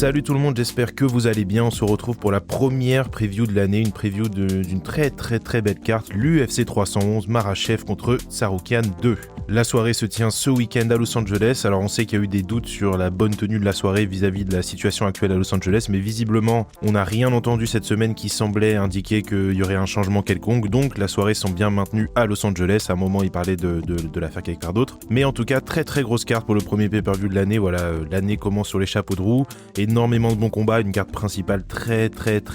Salut tout le monde, j'espère que vous allez bien. On se retrouve pour la première preview de l'année, une preview d'une très belle carte, l'UFC 311 Makhachev contre Tsarukyan 2. La soirée se tient ce week-end à Los Angeles. Alors on sait qu'il y a eu des doutes sur la bonne tenue de la soirée vis-à-vis de la situation actuelle à Los Angeles, mais visiblement on n'a rien entendu cette semaine qui semblait indiquer qu'il y aurait un changement quelconque, donc la soirée semble bien maintenue à Los Angeles. À un moment il parlait de l'affaire quelque part d'autre, mais en tout cas très grosse carte pour le premier pay-per-view de l'année. Voilà, l'année commence sur les chapeaux de roue, énormément de bons combats, une carte principale très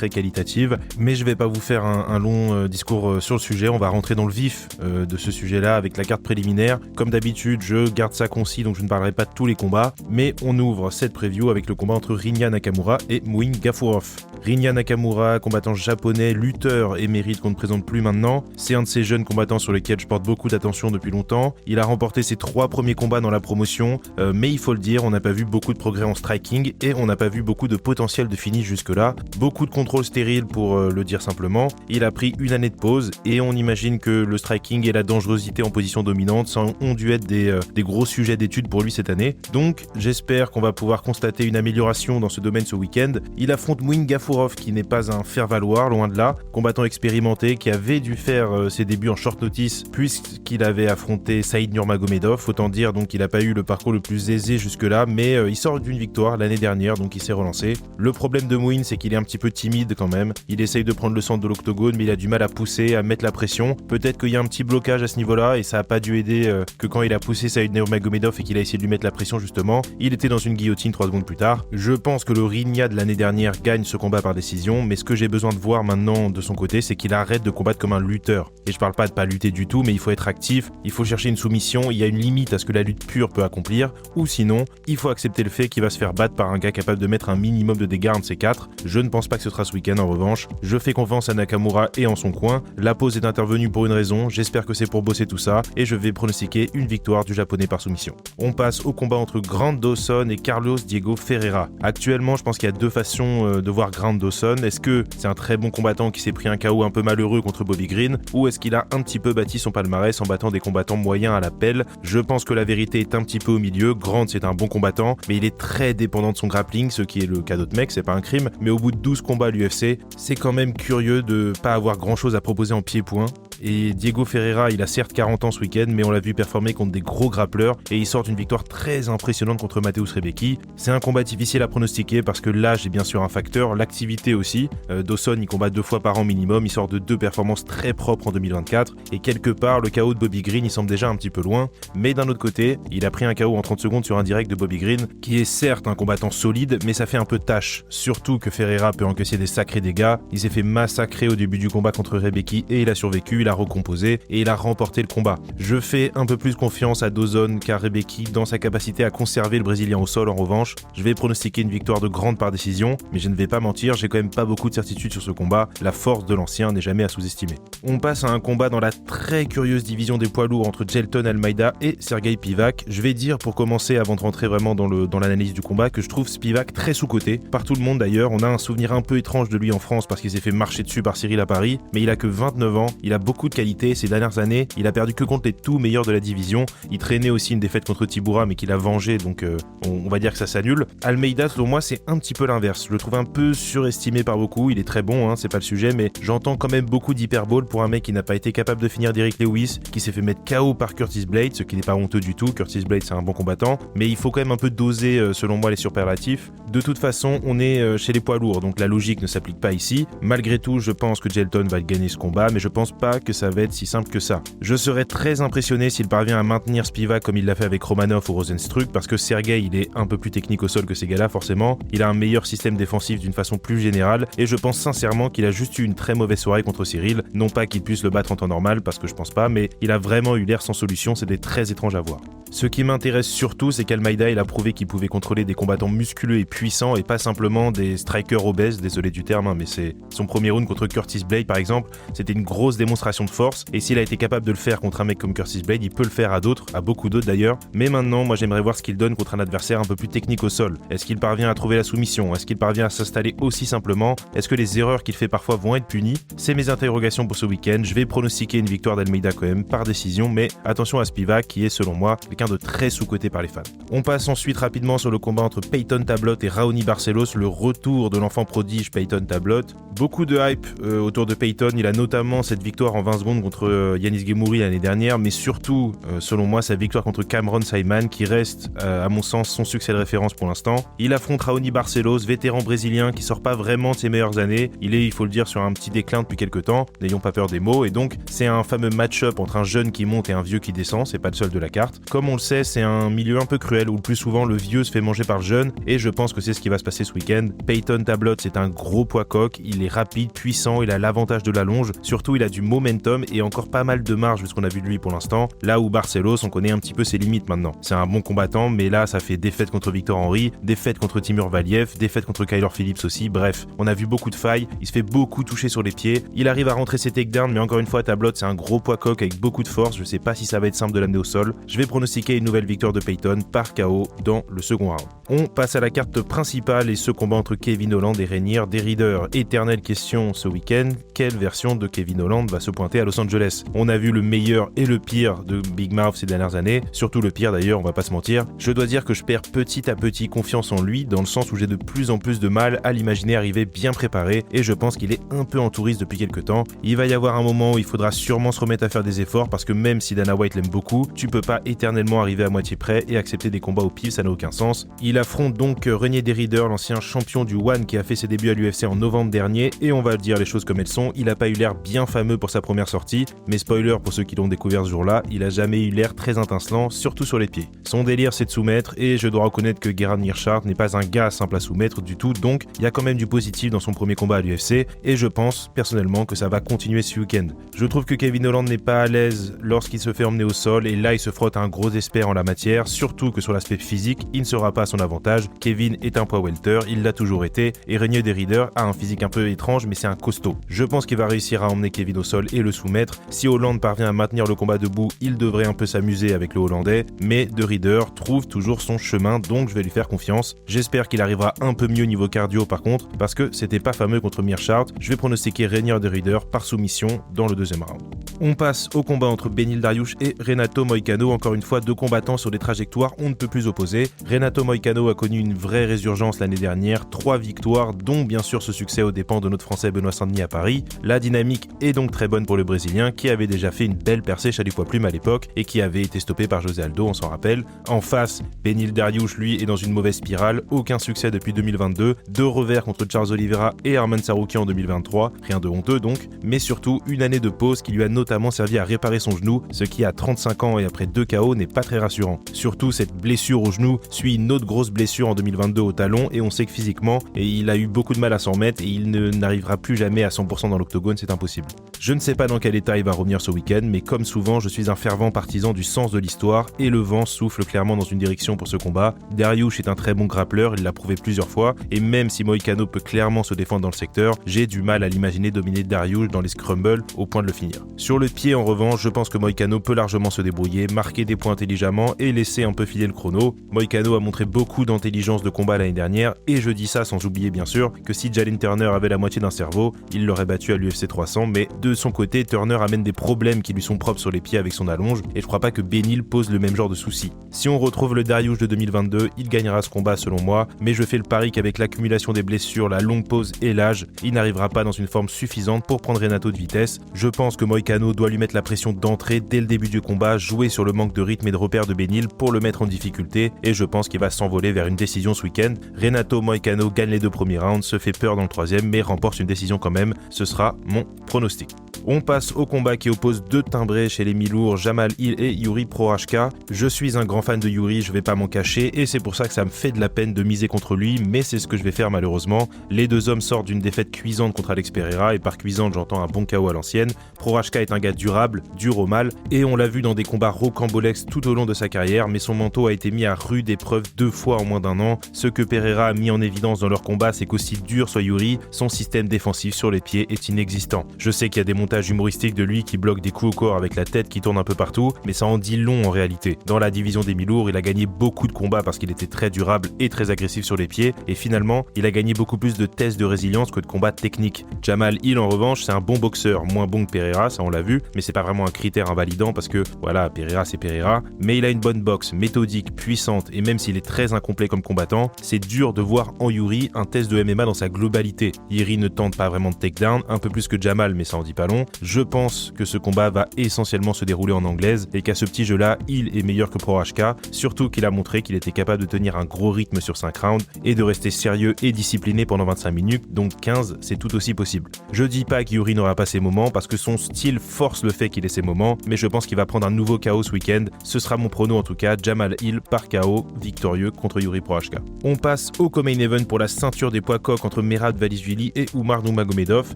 qualitative, mais je vais pas vous faire un long discours sur le sujet. On va rentrer dans le vif de ce sujet-là avec la carte préliminaire. Comme d'habitude, je garde ça concis, donc je ne parlerai pas de tous les combats, mais on ouvre cette preview avec le combat entre Rinya Nakamura et Muin Gafurov. Rinya Nakamura, combattant japonais, lutteur émérite qu'on ne présente plus maintenant. C'est un de ces jeunes combattants sur lesquels je porte beaucoup d'attention depuis longtemps. Il a remporté ses 3 premiers combats dans la promotion, mais il faut le dire, on n'a pas vu beaucoup de progrès en striking et on n'a pas vu beaucoup de potentiel de finish jusque-là. Beaucoup de contrôle stérile pour le dire simplement. Il a pris une année de pause et on imagine que le striking et la dangerosité en position dominante ont dû être des gros sujets d'études pour lui cette année. Donc j'espère qu'on va pouvoir constater une amélioration dans ce domaine ce week-end. Il affronte Muin Gafurov qui n'est pas un faire-valoir, loin de là. Combattant expérimenté qui avait dû faire ses débuts en short notice puisqu'il avait affronté Saïd Nurmagomedov. Autant dire donc qu'il n'a pas eu le parcours le plus aisé jusque-là, mais il sort d'une victoire l'année dernière, donc il s'est relancé. Le problème de Muin, c'est qu'il est un petit peu timide quand même. Il essaye de prendre le centre de l'octogone, mais il a du mal à pousser, à mettre la pression. Peut-être qu'il y a un petit blocage à ce niveau-là, et ça n'a pas dû aider que quand il a poussé Saïd Nurmagomedov et qu'il a essayé de lui mettre la pression justement, il était dans une guillotine 3 secondes plus tard. Je pense que le Rinya de l'année dernière gagne ce combat par décision, mais ce que j'ai besoin de voir maintenant de son côté, c'est qu'il arrête de combattre comme un lutteur. Et je parle pas de pas lutter du tout, mais il faut être actif, il faut chercher une soumission, il y a une limite à ce que la lutte pure peut accomplir, ou sinon, il faut accepter le fait qu'il va se faire battre par un gars capable de mettre un minimum de dégâts de ces 4. Je ne pense pas que ce sera ce week-end en revanche. Je fais confiance à Nakamura et en son coin. La pause est intervenue pour une raison, j'espère que c'est pour bosser tout ça, et je vais pronostiquer une victoire du japonais par soumission. On passe au combat entre Grant Dawson et Carlos Diego Ferreira. Actuellement, je pense qu'il y a 2 façons de voir Grant Dawson. Est-ce que c'est un très bon combattant qui s'est pris un KO un peu malheureux contre Bobby Green, ou est-ce qu'il a un petit peu bâti son palmarès en battant des combattants moyens à la pelle? Je pense que la vérité est un petit peu au milieu. Grant, c'est un bon combattant, mais il est très dépendant de son grappling, ce qui est le cas d'autres mecs, c'est pas un crime, mais au bout de 12 combats à l'UFC, c'est quand même curieux de pas avoir grand chose à proposer en pied-point. Et Diego Ferreira, il a certes 40 ans ce week-end, mais on l'a vu performer contre des gros grappleurs et il sort d'une victoire très impressionnante contre Mateusz Rebecki. C'est un combat difficile à pronostiquer parce que l'âge est bien sûr un facteur, l'activité aussi. Dawson, il combat 2 fois par an minimum, il sort de 2 performances très propres en 2024 et quelque part, le KO de Bobby Green, il semble déjà un petit peu loin. Mais d'un autre côté, il a pris un KO en 30 secondes sur un direct de Bobby Green, qui est certes un combattant solide, mais ça fait un peu tâche. Surtout que Ferreira peut encaisser des sacrés dégâts. Il s'est fait massacrer au début du combat contre Rebecki et il a survécu. Il a recomposé et il a remporté le combat. Je fais un peu plus confiance à Dawson qu'à Rebecki dans sa capacité à conserver le Brésilien au sol. En revanche, je vais pronostiquer une victoire de Grant par décision, mais je ne vais pas mentir, j'ai quand même pas beaucoup de certitude sur ce combat. La force de l'ancien n'est jamais à sous-estimer. On passe à un combat dans la très curieuse division des poids lourds entre Jailton Almeida et Sergey Spivak. Je vais dire pour commencer, avant de rentrer vraiment dans l'analyse du combat, que je trouve Spivak très sous-coté, par tout le monde d'ailleurs. On a un souvenir un peu étrange de lui en France parce qu'il s'est fait marcher dessus par Cyril à Paris, mais il a que 29 ans, il a beaucoup de qualité. Ces dernières années, il a perdu que contre les tout meilleurs de la division. Il traînait aussi une défaite contre Tibura, mais qu'il a vengé, donc on va dire que ça s'annule. Almeida, selon moi, c'est un petit peu l'inverse. Je le trouve un peu surestimé par beaucoup. Il est très bon, c'est pas le sujet, mais j'entends quand même beaucoup d'hyperbole pour un mec qui n'a pas été capable de finir Derrick Lewis, qui s'est fait mettre KO par Curtis Blade, ce qui n'est pas honteux du tout. Curtis Blade, c'est un bon combattant, mais il faut quand même un peu doser, selon moi, les superlatifs. De toute façon, on est chez les poids lourds, donc la logique ne s'applique pas ici. Malgré tout, je pense que Jailton va gagner ce combat, mais je pense pas que ça va être si simple que ça. Je serais très impressionné s'il parvient à maintenir Spivak comme il l'a fait avec Romanov ou Rozenstruik, parce que Sergey, il est un peu plus technique au sol que ces gars-là, forcément. Il a un meilleur système défensif d'une façon plus générale, et je pense sincèrement qu'il a juste eu une très mauvaise soirée contre Cyril. Non pas qu'il puisse le battre en temps normal, parce que je pense pas, mais il a vraiment eu l'air sans solution, c'était très étrange à voir. Ce qui m'intéresse surtout, c'est qu'Almeida, il a prouvé qu'il pouvait contrôler des combattants musculeux et puissants, et pas simplement des strikers obèses, désolé du terme, mais c'est son premier round contre Curtis Blade par exemple, c'était une grosse démonstration de force, et s'il a été capable de le faire contre un mec comme Curtis Blade, il peut le faire à d'autres, à beaucoup d'autres d'ailleurs, mais maintenant, moi j'aimerais voir ce qu'il donne contre un adversaire un peu plus technique au sol. Est-ce qu'il parvient à trouver la soumission? Est-ce qu'il parvient à s'installer aussi simplement? Est-ce que les erreurs qu'il fait parfois vont être punies? C'est mes interrogations pour ce week-end. Je vais pronostiquer une victoire d'Almeida quand même, par décision, mais attention à Spivak qui est selon moi quelqu'un de très sous-coté par les fans. On passe ensuite rapidement sur le combat entre Peyton Tablot et Raoni Barcelos, le retour de l'enfant prodige Peyton Tablot. Beaucoup de hype autour de Peyton, il a notamment cette victoire en 20 secondes contre Yanis Gemouri l'année dernière, mais surtout, selon moi, sa victoire contre Cameron Saaiman qui reste, à mon sens, son succès de référence pour l'instant. Il affronte Raoni Barcelos, vétéran brésilien qui sort pas vraiment de ses meilleures années. Il est, il faut le dire, sur un petit déclin depuis quelques temps, n'ayons pas peur des mots, et donc c'est un fameux match-up entre un jeune qui monte et un vieux qui descend, c'est pas le seul de la carte. Comme on le sait, c'est un milieu un peu cruel où le plus souvent le vieux se fait manger par le jeune, et je pense que c'est ce qui va se passer ce week-end. Peyton Tablot, c'est un gros poids coq, il est rapide, puissant, il a l'avantage de la longe, surtout il a du momentum et encore pas mal de marge vu ce qu'on a vu de lui pour l'instant, là où Barcelos, on connaît un petit peu ses limites maintenant. C'est un bon combattant, mais là ça fait défaite contre Victor Henry, défaite contre Timur Valiev, défaite contre Kyler Phillips aussi, bref, on a vu beaucoup de failles, il se fait beaucoup toucher sur les pieds, il arrive à rentrer ses takedowns, mais encore une fois Tablot c'est un gros poids coq avec beaucoup de force, je sais pas si ça va être simple de l'amener au sol. Je vais pronostiquer une nouvelle victoire de Peyton par KO dans le second round. On passe à la carte principale et ce combat entre Kevin Holland et Reinier Derrider. Éternelle question ce week-end, quelle version de Kevin Holland va se pointer à Los Angeles? On a vu le meilleur et le pire de Big Mouth ces dernières années, surtout le pire d'ailleurs, on va pas se mentir. Je dois dire que je perds petit à petit confiance en lui, dans le sens où j'ai de plus en plus de mal à l'imaginer arriver bien préparé, et je pense qu'il est un peu en touriste depuis quelques temps. Il va y avoir un moment où il faudra sûrement se remettre à faire des efforts, parce que même si Dana White l'aime beaucoup, tu peux pas éternellement arriver à moitié prêt et accepter des combats au pif, ça n'a aucun sens. Il affronte donc Reinier Derrider, l'ancien champion du One qui a fait ses débuts à l'UFC en novembre dernier, et on va dire les choses comme elles sont, il a pas eu l'air bien fameux pour sa première sortie, mais spoiler pour ceux qui l'ont découvert ce jour-là, il a jamais eu l'air très intincelant, surtout sur les pieds. Son délire c'est de soumettre, et je dois reconnaître que Gerhard Meerschaert n'est pas un gars simple à soumettre du tout, donc il y a quand même du positif dans son premier combat à l'UFC, et je pense personnellement que ça va continuer ce week-end. Je trouve que Kevin Holland n'est pas à l'aise lorsqu'il se fait emmener au sol, et là il se frotte à un gros expert en la matière, surtout que sur l'aspect physique, il ne sera pas à son avantage. Kevin est un poids welter, il l'a toujours été, et Reinier Derrider a un physique un peu étrange, mais c'est un costaud. Je pense qu'il va réussir à emmener Kevin au sol et le soumettre. Si Holland parvient à maintenir le combat debout, il devrait un peu s'amuser avec le Hollandais, mais Derrider trouve toujours son chemin, donc je vais lui faire confiance. J'espère qu'il arrivera un peu mieux niveau cardio par contre, parce que c'était pas fameux contre Meerschaert. Je vais pronostiquer Reinier Derrider par soumission dans le deuxième round. On passe au combat entre Beneil Dariush et Renato Moicano, encore une fois deux combattants sur des trajectoires on ne peut plus opposer. Renato Moicano a connu une vraie résurgence l'année dernière, 3 victoires, dont bien sûr ce succès aux dépens de notre français Benoît Saint-Denis à Paris. La dynamique est donc très bonne pour le Brésilien, qui avait déjà fait une belle percée chez les poids plumes à l'époque, et qui avait été stoppé par José Aldo, on s'en rappelle. En face, Beneil Dariush lui est dans une mauvaise spirale, aucun succès depuis 2022, 2 revers contre Charles Oliveira et Arman Tsarukyan en 2023, rien de honteux donc, mais surtout une année de pause qui lui a notamment servi à réparer son genou, ce qui à 35 ans et après 2 KO n'est pas très rassurant. Surtout cette blessure au genou suit une autre grosse blessure en 2022 au talon, et on sait que physiquement, il a eu beaucoup de mal à s'en remettre, et il n'arrivera plus jamais à 100% dans l'octogone, c'est impossible. Je ne sais pas dans quel état il va revenir ce week-end, mais comme souvent, je suis un fervent partisan du sens de l'histoire, et le vent souffle clairement dans une direction pour ce combat. Dariush est un très bon grappleur, il l'a prouvé plusieurs fois, et même si Moicano peut clairement se défendre dans le secteur, j'ai du mal à l'imaginer dominer Dariush dans les scrumbles au point de le finir. Sur le pied en revanche, je pense que Moicano peut largement se débrouiller, marquer des points intelligemment et laisser un peu filer le chrono. Moicano a montré beaucoup d'intelligence de combat l'année dernière, et je dis ça sans oublier bien sûr que si Jalin Turner avait la moitié d'un cerveau, il l'aurait battu à l'UFC 300, mais de son côté, Turner amène des problèmes qui lui sont propres sur les pieds avec son allonge, et je crois pas que Beneil pose le même genre de soucis. Si on retrouve le Dariush de 2022, il gagnera ce combat selon moi, mais je fais le pari qu'avec l'accumulation des blessures, la longue pause et l'âge, il n'arrivera pas dans une forme suffisante pour prendre Renato de vitesse. Je pense que Moicano doit lui mettre la pression d'entrée dès le début du combat, jouer sur le manque de rythme et de repères de Beneil pour le mettre en difficulté, et je pense qu'il va s'envoler vers une décision ce week-end. Renato Moicano gagne les 2 premiers rounds, se fait peur dans le 3e, mais remporte une décision quand même. Ce sera mon pronostic. On passe au combat qui oppose 2 timbrés chez les mi-lourds, Jamal Hill et Yuri Prochazka. Je suis un grand fan de Yuri, je vais pas m'en cacher, et c'est pour ça que ça me fait de la peine de miser contre lui, mais c'est ce que je vais faire malheureusement. Les 2 hommes sortent d'une défaite cuisante contre Alex Pereira, et par cuisante j'entends un bon KO à l'ancienne. Prochazka est un gars durable, dur au mal, et on l'a vu dans des combats rocambolesques tout au long de sa carrière, mais son manteau a été mis à rude épreuve 2 fois en moins d'1 an. Ce que Pereira a mis en évidence dans leur combat, c'est qu'aussi dur soit Yuri, son système défensif sur les pieds est inexistant. Je sais qu'il y a des montages montage humoristique de lui qui bloque des coups au corps avec la tête qui tourne un peu partout, mais ça en dit long en réalité. Dans la division des mi-lourds, il a gagné beaucoup de combats parce qu'il était très durable et très agressif sur les pieds, et finalement, il a gagné beaucoup plus de tests de résilience que de combats techniques. Jamal Hill, en revanche, c'est un bon boxeur, moins bon que Pereira, ça on l'a vu, mais c'est pas vraiment un critère invalidant parce que, voilà, Pereira c'est Pereira, mais il a une bonne boxe, méthodique, puissante, et même s'il est très incomplet comme combattant, c'est dur de voir en Yuri un test de MMA dans sa globalité. Yuri ne tente pas vraiment de takedown, un peu plus que Jamal, mais ça en dit pas long. Je pense que ce combat va essentiellement se dérouler en anglaise et qu'à ce petit jeu-là, il est meilleur que Prochazka, surtout qu'il a montré qu'il était capable de tenir un gros rythme sur 5 rounds et de rester sérieux et discipliné pendant 25 minutes, donc 15, c'est tout aussi possible. Je dis pas que Yuri n'aura pas ses moments parce que son style force le fait qu'il ait ses moments, mais je pense qu'il va prendre un nouveau KO ce week-end. Ce sera mon prono en tout cas, Jamal Hill par KO, victorieux contre Yuri Prochazka. On passe au co-main event pour la ceinture des poids coqs entre Merab Dvalishvili et Umar Nurmagomedov.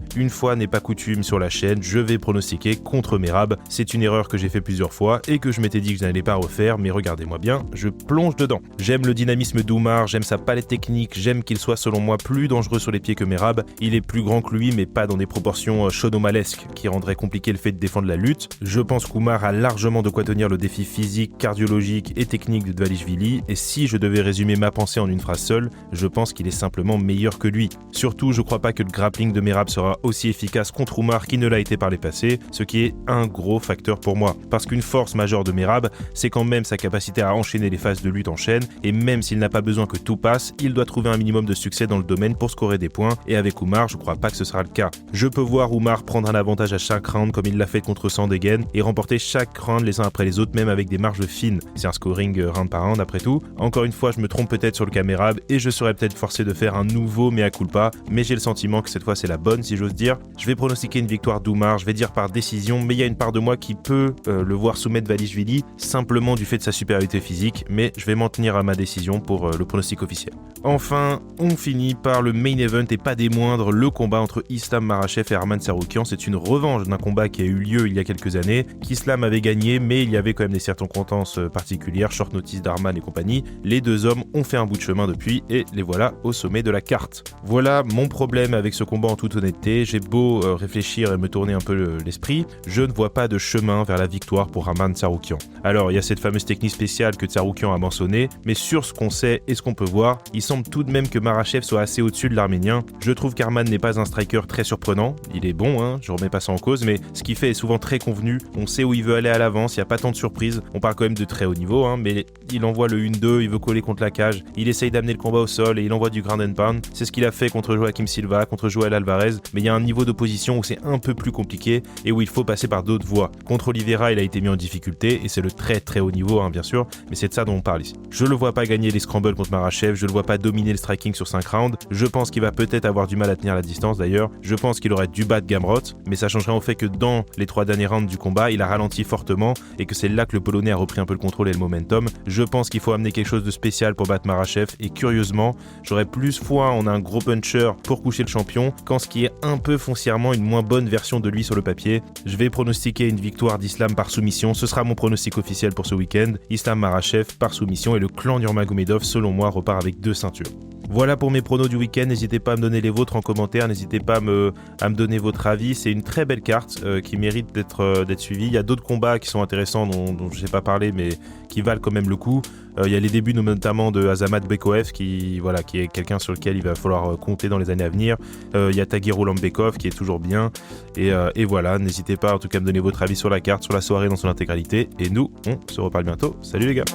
Une fois n'est pas coutume sur la chaîne, je vais pronostiquer contre Merab. C'est une erreur que j'ai fait plusieurs fois et que je m'étais dit que je n'allais pas refaire, mais regardez-moi bien, je plonge dedans. J'aime le dynamisme d'Umar, j'aime sa palette technique, j'aime qu'il soit selon moi plus dangereux sur les pieds que Merab. Il est plus grand que lui, mais pas dans des proportions Shonomalesques qui rendraient compliqué le fait de défendre la lutte. Je pense qu'Umar a largement de quoi tenir le défi physique, cardiologique et technique de Dvalishvili, et si je devais résumer ma pensée en une phrase seule, je pense qu'il est simplement meilleur que lui. Surtout, je crois pas que le grappling de Merab sera aussi efficace contre Umar qu'il ne l'a été par les passés, ce qui est un gros facteur pour moi. Parce qu'une force majeure de Merab, c'est quand même sa capacité à enchaîner les phases de lutte en chaîne, et même s'il n'a pas besoin que tout passe, il doit trouver un minimum de succès dans le domaine pour scorer des points, et avec Umar, je crois pas que ce sera le cas. Je peux voir Umar prendre un avantage à chaque round comme il l'a fait contre Sandegen, et remporter chaque round les uns après les autres, même avec des marges fines. C'est un scoring round par round après tout. Encore une fois, je me trompe peut-être sur le cas Merab, et je serais peut-être forcé de faire un nouveau mea culpa, mais j'ai le sentiment que cette fois c'est la bonne si j'ose dire. Je vais pronostiquer une victoire d'Umar, je vais dire par décision, mais il y a une part de moi qui peut le voir soumettre Dvalishvili simplement du fait de sa supériorité physique, mais je vais m'en tenir à ma décision pour le pronostic officiel. Enfin, on finit par le main event et pas des moindres, le combat entre Islam Makhachev et Arman Tsarukyan. C'est une revanche d'un combat qui a eu lieu il y a quelques années, qu'Islam avait gagné, mais il y avait quand même des circonstances particulières, short notice d'Arman et compagnie. Les deux hommes ont fait un bout de chemin depuis et les voilà au sommet de la carte. Voilà mon problème avec ce combat en toute honnêteté. J'ai beau réfléchir et me tourner un peu l'esprit, je ne vois pas de chemin vers la victoire pour Arman Tsarukyan. Alors, il y a cette fameuse technique spéciale que Tsarukyan a mentionnée, mais sur ce qu'on sait et ce qu'on peut voir, il semble tout de même que Makhachev soit assez au-dessus de l'Arménien. Je trouve qu'Arman n'est pas un striker très surprenant. Il est bon, je remets pas ça en cause, mais ce qu'il fait est souvent très convenu. On sait où il veut aller à l'avance, il n'y a pas tant de surprises. On parle quand même de très haut niveau, mais il envoie le 1-2, il veut coller contre la cage, il essaye d'amener le combat au sol et il envoie du ground and pound. C'est ce qu'il a fait contre Joaquim Silva, contre Joel Alvarez, mais il y a un niveau d'opposition où c'est un peu plus compliqué et où il faut passer par d'autres voies. Contre Oliveira, il a été mis en difficulté et c'est le très très haut niveau, bien sûr, mais c'est de ça dont on parle ici. Je le vois pas gagner les scrambles contre Makhachev, je le vois pas dominer le striking sur 5 rounds, je pense qu'il va peut-être avoir du mal à tenir la distance d'ailleurs, je pense qu'il aurait dû battre Gamrot, mais ça changerait au fait que dans les 3 derniers rounds du combat, il a ralenti fortement et que c'est là que le Polonais a repris un peu le contrôle et le momentum. Je pense qu'il faut amener quelque chose de spécial pour battre Makhachev et curieusement, j'aurais plus foi en un gros puncher pour coucher le champion qu'en ce qui est un peu foncièrement une moins bonne version de lui sur le papier. Je vais pronostiquer une victoire d'Islam par soumission, ce sera mon pronostic officiel pour ce week-end. Islam Makhachev par soumission et le clan Nurmagomedov selon moi repart avec 2 ceintures. Voilà pour mes pronos du week-end, n'hésitez pas à me donner les vôtres en commentaire, n'hésitez pas à me donner votre avis, c'est une très belle carte qui mérite d'être suivie. Il y a d'autres combats qui sont intéressants dont je n'ai pas parlé mais qui valent quand même le coup. Il y a les débuts notamment de Azamat Bekoev qui est quelqu'un sur lequel il va falloir compter dans les années à venir. Il y a Tagir Ulambekov qui est toujours bien et voilà, n'hésitez pas en tout cas à me donner votre avis sur la carte, sur la soirée dans son intégralité et nous on se reparle bientôt. Salut les gars.